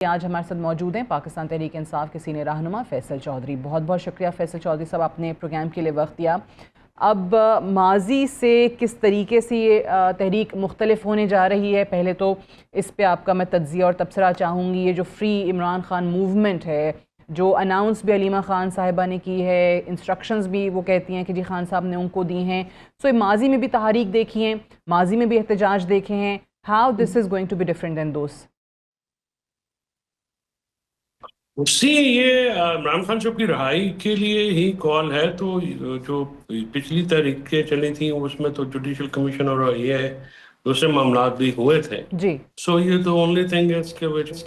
آج ہمارے ساتھ موجود ہیں پاکستان تحریک انصاف کے سینئر رہنما فیصل چودھری. بہت بہت شکریہ فیصل چودھری صاحب، آپ نے پروگرام کے لیے وقت دیا. اب ماضی سے کس طریقے سے یہ تحریک مختلف ہونے جا رہی ہے، پہلے تو اس پہ آپ کا میں تجزیہ اور تبصرہ چاہوں گی. یہ جو فری عمران خان موومنٹ ہے، جو اناؤنس بھی علیمہ خان صاحبہ نے کی ہے، انسٹرکشنز بھی وہ کہتی ہیں کہ جی خان صاحب نے ان کو دی ہیں. سو ماضی میں بھی تحریک دیکھی ہیں، ماضی میں بھی احتجاج دیکھے ہیں. How this is going to be different than those? یہ عمران خان صاحب کی رہائی کے لیے ہی کال ہے. تو جو پچھلی تحریکیں چلی تھیں اس میں تو جوڈیشل کمیشن اور یہ دوسرے معاملات بھی ہوئے تھے. جی سو یہ تو اونلی تھنگ ہے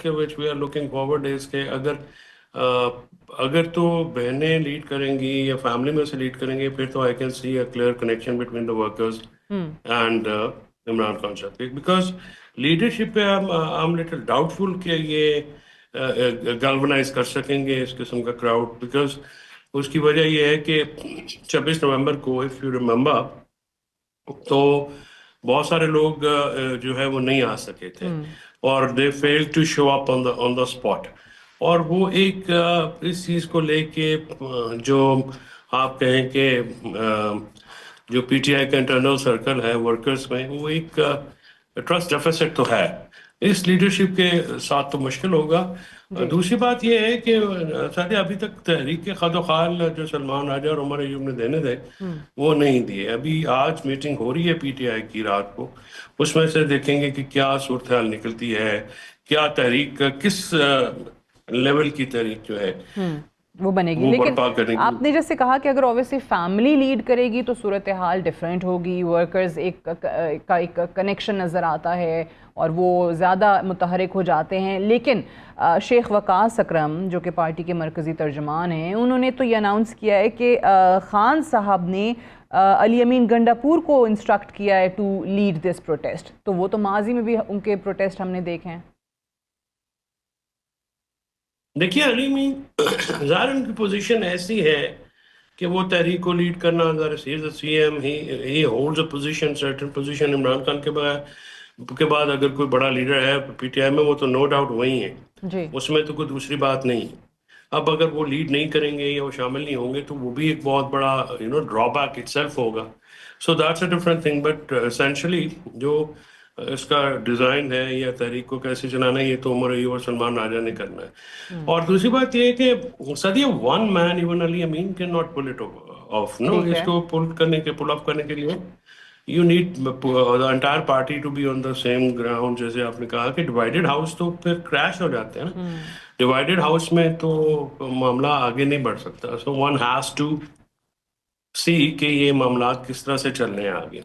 which we are looking forward is کہ اگر تو بہنیں لیڈ کریں گی یا فیملی میں سے لیڈ کریں گے، پھر تو I can see a clear connection between the workers and Imran Khan sahab. Because leadership پہ I'm little doubtful کہ یہ گلونائز کر سکیں گے اس قسم کا کراؤڈ. بیکاز اس کی وجہ یہ ہے کہ 26 نومبر کو اف یو ریممبر تو بہت سارے لوگ جو ہے وہ نہیں آ سکے تھے اور دے فیل to show up on the spot. اور وہ ایک اس چیز کو لے کے جو آپ کہیں کہ جو پی ٹی آئی کا انٹرنل سرکل ہے ورکرز میں، وہ ایک ٹرسٹ ڈیفیسٹ تو ہے. اس لیڈرشپ کے ساتھ تو مشکل ہوگا. دوسری بات یہ ہے کہ ساتھ ابھی تک تحریک کے خد و خال جو سلمان راجہ اور عمر ایوب نے دینے تھے وہ نہیں دیے. ابھی آج میٹنگ ہو رہی ہے پی ٹی آئی کی رات کو، اس میں سے دیکھیں گے کہ کیا صورتحال نکلتی ہے، کیا تحریک کس لیول کی تحریک جو ہے وہ بنے گی. لیکن آپ نے جیسے کہا کہ اگر اوبیسلی فیملی لیڈ کرے گی تو صورتحال ڈیفرنٹ ہوگی، ورکرز ایک کنیکشن نظر آتا ہے اور وہ زیادہ متحرک ہو جاتے ہیں. لیکن شیخ وقاص اکرم جو کہ پارٹی کے مرکزی ترجمان ہیں، انہوں نے تو یہ اناؤنس کیا ہے کہ خان صاحب نے علی امین گنڈاپور کو انسٹرکٹ کیا ہے ٹو لیڈ دس پروٹیسٹ. تو وہ تو ماضی میں بھی ان کے پروٹیسٹ ہم نے دیکھے ہیں. دیکھیے علی امین ظاہر ان کی پوزیشن ایسی ہے کہ وہ تحریک کو لیڈ کرنا، C M he holds a position, certain position. Imran Khan کے بعد اگر کوئی بڑا لیڈر ہے پی ٹی آئی میں وہ تو نو ڈاؤٹ وہی ہے، اس میں تو کوئی دوسری بات نہیں. اب اگر وہ لیڈ نہیں کریں گے یا وہ شامل نہیں ہوں گے تو وہ بھی ایک بہت بڑا ڈرا بیک اٹ سیلف ہوگا. So that's a different thing. But essentially جو اس کا ڈیزائن ہے یا تحریک کو کیسے چلانا ہے یہ تو عمر ایوب اور سلمان راجہ نے کرنا ہے. اور دوسری بات یہ ہے کہ سدیہ one man even Ali Amin can not pull it off. No, اس کو پل آف کرنے کے لیے you need the entire party to be on the same ground. جیسے آپ نے کہا کہ ڈیوائیڈڈ ہاؤس تو پھر کریش ہو جاتے ہیں نا. ڈیوائیڈڈ ہاؤس میں تو معاملہ آگے نہیں بڑھ سکتا. سو ون ہیز ٹو سی کہ یہ معاملات کس طرح سے چل رہے ہیں آگے.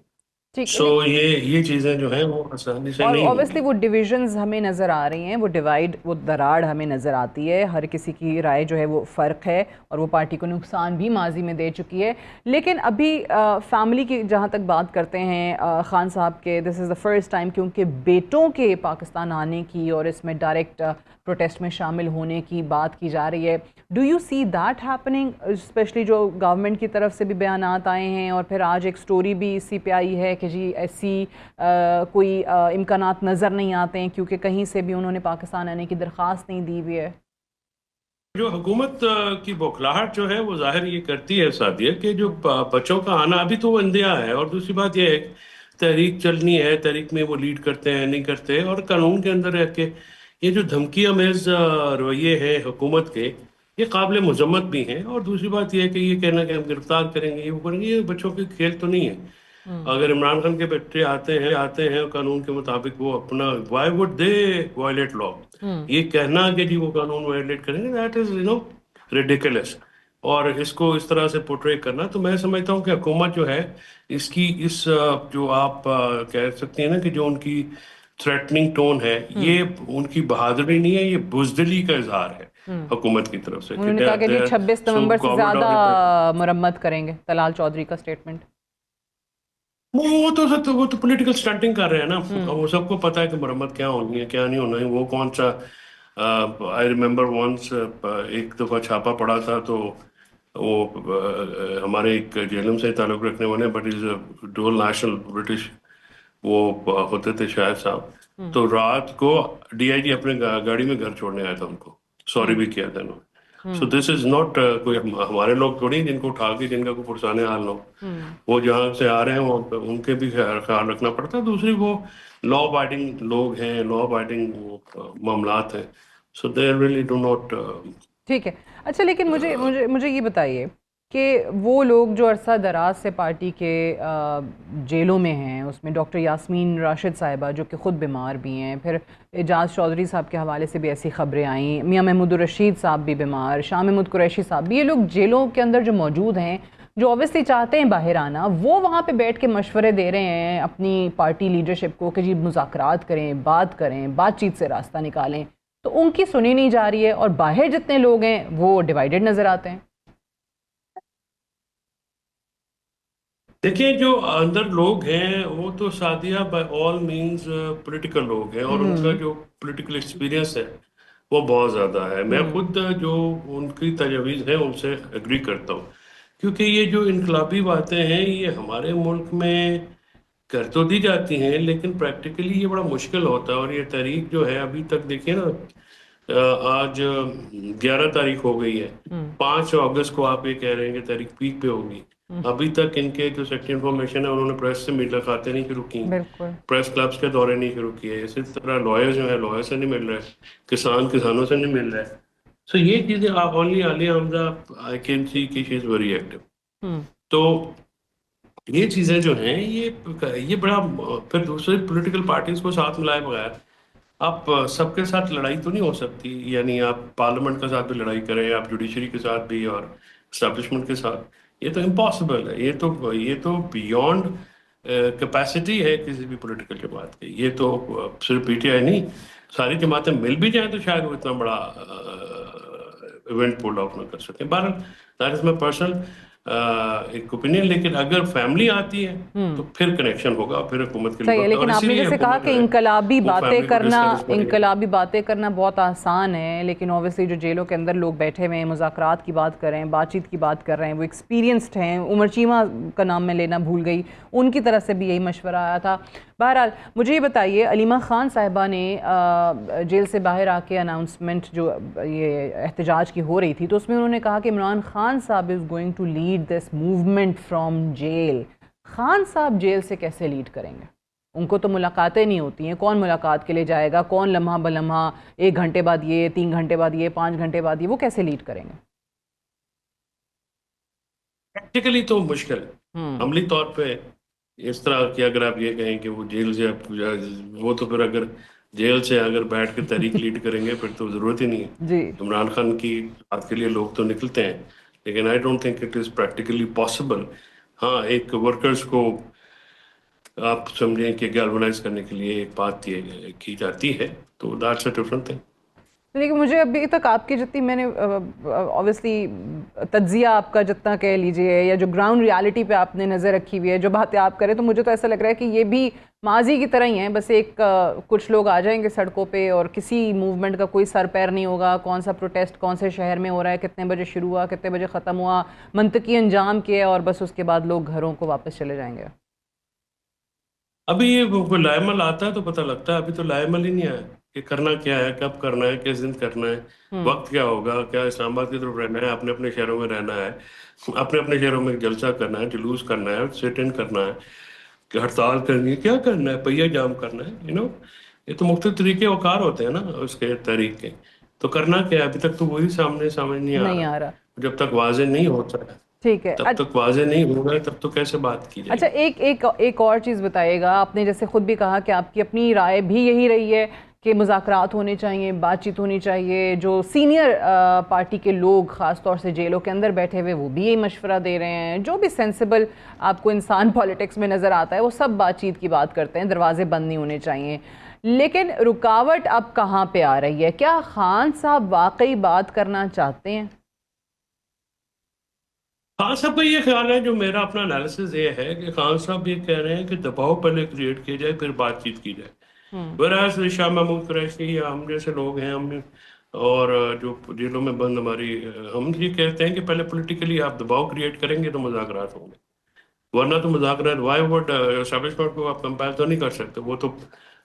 سو یہ چیزیں جو ہیں وہ آسانی سے نہیں. اور اوبیسلی وہ ڈویژنز ہمیں نظر آ رہی ہیں، وہ ڈیوائیڈ، وہ دراڑ ہمیں نظر آتی ہے. ہر کسی کی رائے جو ہے وہ فرق ہے اور وہ پارٹی کو نقصان بھی ماضی میں دے چکی ہے. لیکن ابھی فیملی کی جہاں تک بات کرتے ہیں خان صاحب کے، دس از دا فرسٹ ٹائم کہ ان کے بیٹوں کے پاکستان آنے کی اور اس میں ڈائریکٹ پروٹیسٹ میں شامل ہونے کی بات کی جا رہی ہے. Do you see that happening, especially جو گورنمنٹ کی طرف سے بھی بیانات آئے ہیں اور پھر آج ایک سٹوری بھی سی پہ آئی ہے کہ جی ایسی کوئی امکانات نظر نہیں آتے ہیں کیونکہ کہیں سے بھی انہوں نے پاکستان آنے کی درخواست نہیں دی ہوئی ہے. جو حکومت کی بوکھلاہٹ جو ہے وہ ظاہر یہ کرتی ہے سعدیہ کہ جو بچوں کا آنا ابھی تو وہ اندھیا ہے. اور دوسری بات یہ ہے تحریک چلنی ہے، تحریک میں وہ لیڈ کرتے ہیں نہیں کرتے، اور قانون کے اندر ہے کہ یہ جو دھمکی آمیز رویے ہیں حکومت کے یہ قابل مذمت بھی ہیں. اور دوسری بات یہ ہے کہ یہ کہنا کہ ہم گرفتار کریں گے، یہ وہ کریں گے، یہ بچوں کے کھیل تو نہیں ہے. اگر عمران خان کے بچے آتے ہیں قانون کے مطابق وہ اپنا وائی وڈ دے وائلیٹ لا. یہ کہنا کہ جی وہ قانون وائلیٹ کریں گے، دیٹ از ریڈیکلس. اور اس کو اس طرح سے پورٹری کرنا، تو میں سمجھتا ہوں کہ حکومت جو ہے اس کی جو آپ کہہ سکتے ہیں نا کہ جو ان کی تھریٹننگ ٹون ہے، یہ ان کی بہادری نہیں ہے، یہ بزدلی کا اظہار ہے حکومت کی طرف سے. انہوں نے کہا کہ جی 26 نومبر سے زیادہ مرمت کریں گے. طلال چودھری کا سٹیٹمنٹ. وہ تو پولیٹیکل سٹنٹنگ کر رہے ہیں نا. وہ سب کو پتا ہے کہ مرمت کیا ہونی ہے کیا نہیں ہونا ہے. وہ کون سا آئی ریممبر ونس ایک دفعہ چھاپا پڑا تھا تو وہ ہمارے ایک جیلم سے تعلق رکھنے والے بٹ از ڈول نیشنل برٹش وہ ہوتے تھے شاہد صاحب. تو رات کو ڈی آئی جی اپنے گاڑی میں گھر چھوڑنے آیا تھا ان کو، سوری بھی کیا تھا انہوں نے. سو دس از ناٹ کوئی ہمارے لوگ تھوڑی جن کو اٹھا کے جن کا کوئی پرسانے حال نہ ہو. وہ جہاں سے آ رہے ہیں وہ ان کے بھی خیال رکھنا پڑتا ہے. دوسری وہ لا ابائڈنگ لوگ ہیں، لا ابائڈنگ معاملات ہیں. سو دے ریئلی ڈو ناٹ. ٹھیک ہے. اچھا لیکن مجھے یہ بتائیے کہ وہ لوگ جو عرصہ دراز سے پارٹی کے جیلوں میں ہیں، اس میں ڈاکٹر یاسمین راشد صاحبہ جو کہ خود بیمار بھی ہیں، پھر اعجاز چودھری صاحب کے حوالے سے بھی ایسی خبریں آئیں، میاں محمود الرشید صاحب بھی بیمار، شاہ محمود قریشی صاحب بھی، یہ لوگ جیلوں کے اندر جو موجود ہیں، جو اوبیسلی چاہتے ہیں باہر آنا، وہ وہاں پہ بیٹھ کے مشورے دے رہے ہیں اپنی پارٹی لیڈرشپ کو کہ جی مذاکرات کریں، بات چیت سے راستہ نکالیں. تو ان کی سنی نہیں جا رہی ہے، اور باہر جتنے لوگ ہیں وہ ڈیوائیڈڈ نظر آتے ہیں. دیکھیں جو اندر لوگ ہیں وہ تو Sadia by all means political لوگ ہیں، اور ان کا جو پولیٹیکل ایکسپیرینس ہے وہ بہت زیادہ ہے. میں خود جو ان کی تجاویز ہیں ان سے اگری کرتا ہوں، کیونکہ یہ جو انقلابی باتیں ہیں یہ ہمارے ملک میں کر تو دی جاتی ہیں، لیکن پریکٹیکلی یہ بڑا مشکل ہوتا ہے. اور یہ تحریک جو ہے ابھی تک دیکھیں نا، آج 11 تاریخ ہو گئی ہے، 5 اگست کو آپ یہ کہہ رہے ہیں کہ تحریک پیک پہ ہوگی. ابھی تک ان کے جو سیکٹری انفارمیشن ہے انہوں نے پریس سے ملاقاتیں نہیں شروع کی، بالکل. پریس کلبس کے دورے نہیں شروع کیے. اسی طرح لائر جو ہیں لائر سے نہیں مل رہے، کسانوں سے نہیں مل رہے. سو یہ چیزیں آپ only Aliya Hamza I can سی کی شی از ویری ایکٹیو. تو یہ چیزیں جو ہیں یہ بڑا، پھر دوسرے پولیٹیکل پارٹیز کو ساتھ ملائے بغیر آپ سب کے ساتھ لڑائی تو نہیں ہو سکتی. یعنی آپ پارلیمنٹ کے ساتھ بھی لڑائی کریں، آپ جوڈیشری کے ساتھ بھی، اور اسٹیبلشمنٹ کے ساتھ، یہ تو امپاسبل ہے. یہ تو بیونڈ کیپیسٹی ہے کسی بھی پولیٹیکل جماعت کی. یہ تو صرف پی ٹی آئی نہیں، ساری جماعتیں مل بھی جائیں تو شاید وہ اتنا بڑا ایونٹ پول آف نہ کر سکیں. بہرحال دیٹ از مائی پرسنل ایک اوپینین. لیکن اگر فیملی آتی ہے تو پھر کنیکشن ہوگا، پھر حکومت کے لیے صحیح ہے. وقت. اور لیکن آپ اسی نے لیے جیسے کہا حکومت کہ جو ہے انقلابی وہ باتیں کرنا بہت آسان ہے، لیکن اوبیسلی جو جیلوں کے اندر لوگ بیٹھے ہوئے ہیں، مذاکرات کی بات کر رہے ہیں، بات چیت کی بات کر رہے ہیں، وہ ایکسپیرینسڈ ہیں. عمر چیمہ کا نام میں لینا بھول گئی، ان کی طرف سے بھی یہی مشورہ آیا تھا. بہرحال مجھے یہ بتائیے، علیمہ خان صاحبہ نے جیل سے باہر آ کے اناؤنسمنٹ جو یہ احتجاج کی ہو رہی تھی، تو اس میں انہوں نے کہا کہ عمران خان صاحب is going to lead this movement from jail. Khan صاحب جیل سے کیسے لیڈ کریں گے؟ ان کو تو ملاقاتیں نہیں ہوتی ہیں. کون ملاقات کے لیے جائے گا؟ کون لمحہ بلمحہ 1 گھنٹے بعد یہ، 3 گھنٹے بعد یہ، 5 گھنٹے بعد یہ، وہ کیسے لیڈ کریں گے؟ پریکٹیکلی تو مشکل ہے. عملی طور پہ اس طرح کہ اگر آپ یہ کہیں کہ وہ جیل سے، وہ تو پھر اگر جیل سے اگر بیٹھ کے تحریک لیڈ کریں گے پھر تو ضرورت ہی نہیں ہے. جی. عمران خان کی بات کے لیے لوگ تو نکلتے ہیں، لیکن I don't think it is practically possible. ہاں، ایک ورکرز کو آپ سمجھیں کہ گیلونائز کرنے کے لیے ایک بات کی جاتی ہے، تو دیٹس اے ڈفرنٹ تھنگ. لیکن مجھے ابھی تک آپ کی جتنی میں نے اوبیسلی تجزیہ آپ کا جتنا کہہ لیجئے، یا جو گراؤنڈ ریالٹی پہ آپ نے نظر رکھی ہوئی ہے، جو باتیں آپ کریں، تو مجھے تو ایسا لگ رہا ہے کہ یہ بھی ماضی کی طرح ہی ہیں. بس ایک کچھ لوگ آ جائیں گے سڑکوں پہ اور کسی موومنٹ کا کوئی سر پیر نہیں ہوگا. کون سا پروٹیسٹ کون سے شہر میں ہو رہا ہے، کتنے بجے شروع ہوا، کتنے بجے ختم ہوا، منطقی انجام کیا، اور بس اس کے بعد لوگ گھروں کو واپس چلے جائیں گے. ابھی یہ لائے عمل آتا ہے تو پتہ لگتا ہے. ابھی تو لائے عمل ہی نہیں آیا کہ کرنا کیا ہے، کب کرنا ہے، کس دن کرنا ہے، وقت کیا ہوگا، کیا اسلام آباد کی طرف رہنا ہے، اپنے اپنے شہروں میں رہنا ہے، اپنے اپنے شہروں میں جلسہ کرنا ہے، جلوس کرنا ہے، سٹ ان کرنا ہے، کہ ہڑتال کرنی ہے، کیا کرنا ہے، پہیہ جام کرنا ہے. یہ تو مختلف طریقے اوکار ہوتے ہیں نا اس کے تحریک کے. تو کرنا کیا ہے، ابھی تک تو وہی سامنے نہیں آ رہا. جب تک واضح نہیں ہوتا ہے، ٹھیک ہے. تب تک واضح نہیں ہوگا، تب تو کیسے بات کی جائے اچھا، ایک اور چیز بتائیے گا. آپ نے جیسے خود بھی کہا کہ آپ کی اپنی رائے بھی یہی رہی ہے کہ مذاکرات ہونے چاہیے، بات چیت ہونی چاہیے. جو سینئر پارٹی کے لوگ خاص طور سے جیلوں کے اندر بیٹھے ہوئے وہ بھی یہی مشورہ دے رہے ہیں. جو بھی سینسیبل آپ کو انسان پالیٹکس میں نظر آتا ہے وہ سب بات چیت کی بات کرتے ہیں، دروازے بند نہیں ہونے چاہیے. لیکن رکاوٹ اب کہاں پہ آ رہی ہے؟ کیا خان صاحب واقعی بات کرنا چاہتے ہیں؟ خان صاحب کا یہ خیال ہے، جو میرا اپنا انالیسز یہ ہے کہ خان صاحب یہ کہہ رہے ہیں کہ دباؤ پہلے کریٹ کیا جائے پھر بات چیت کی جائے. ویراز شاہ محمود قریشی یا ہم جیسے لوگ ہیں، ہم اور جو جیلوں میں بند ہم یہ کہتے ہیں کہ پہلے پولیٹیکلی آپ دباؤ کریٹ کریں گے تو مذاکرات ہوں گے. ورنہ تو مذاکرات وائی وڈ اسٹیبلشمنٹ کو آپ کمپیل تو نہیں کر سکتے. وہ تو